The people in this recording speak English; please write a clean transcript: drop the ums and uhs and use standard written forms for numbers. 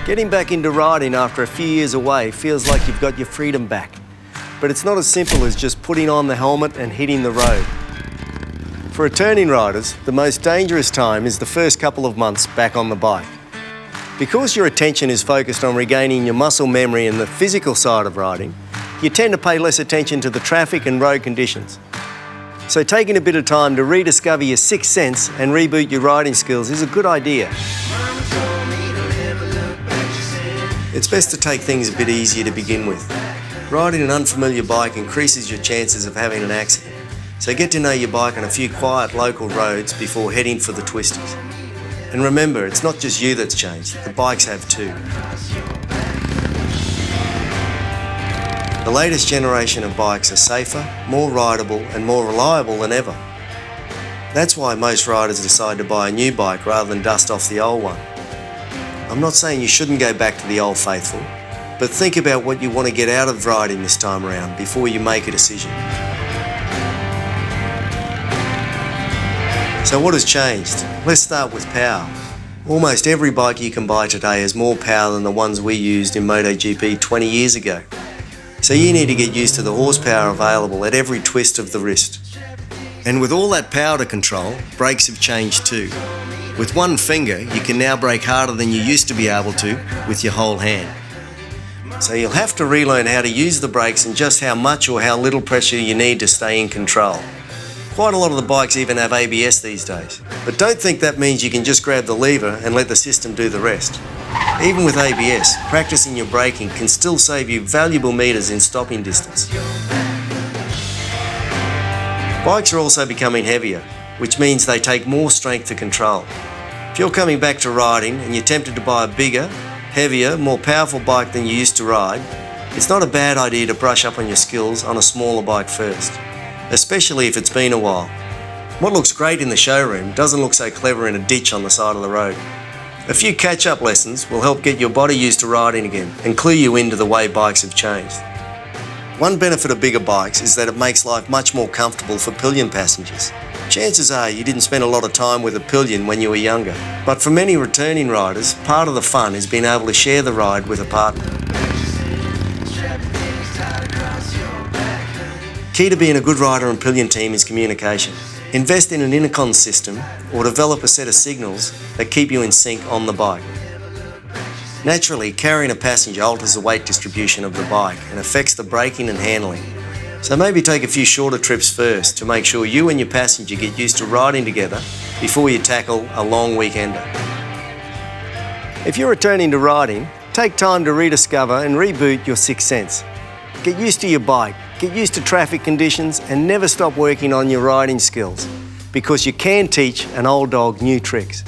Getting back into riding after a few years away feels like you've got your freedom back. But it's not as simple as just putting on the helmet and hitting the road. For returning riders, the most dangerous time is the first couple of months back on the bike. Because your attention is focused on regaining your muscle memory and the physical side of riding, you tend to pay less attention to the traffic and road conditions. So taking a bit of time to rediscover your sixth sense and reboot your riding skills is a good idea. It's best to take things a bit easier to begin with. Riding an unfamiliar bike increases your chances of having an accident. So get to know your bike on a few quiet local roads before heading for the twisters. And remember, it's not just you that's changed, the bikes have too. The latest generation of bikes are safer, more rideable and more reliable than ever. That's why most riders decide to buy a new bike rather than dust off the old one. I'm not saying you shouldn't go back to the old faithful, but think about what you want to get out of riding this time around before you make a decision. So what has changed? Let's start with power. Almost every bike you can buy today has more power than the ones we used in MotoGP 20 years ago. So you need to get used to the horsepower available at every twist of the wrist. And with all that power to control, brakes have changed too. With one finger, you can now brake harder than you used to be able to with your whole hand. So you'll have to relearn how to use the brakes and just how much or how little pressure you need to stay in control. Quite a lot of the bikes even have ABS these days. But don't think that means you can just grab the lever and let the system do the rest. Even with ABS, practicing your braking can still save you valuable meters in stopping distance. Bikes are also becoming heavier, which means they take more strength to control. If you're coming back to riding and you're tempted to buy a bigger, heavier, more powerful bike than you used to ride, it's not a bad idea to brush up on your skills on a smaller bike first, especially if it's been a while. What looks great in the showroom doesn't look so clever in a ditch on the side of the road. A few catch-up lessons will help get your body used to riding again and clue you into the way bikes have changed. One benefit of bigger bikes is that it makes life much more comfortable for pillion passengers. Chances are you didn't spend a lot of time with a pillion when you were younger, but for many returning riders, part of the fun is being able to share the ride with a partner. Key to being a good rider and pillion team is communication. Invest in an intercom system or develop a set of signals that keep you in sync on the bike. Naturally, carrying a passenger alters the weight distribution of the bike and affects the braking and handling. So maybe take a few shorter trips first to make sure you and your passenger get used to riding together before you tackle a long weekender. If you're returning to riding, take time to rediscover and reboot your sixth sense. Get used to your bike, get used to traffic conditions and never stop working on your riding skills because you can teach an old dog new tricks.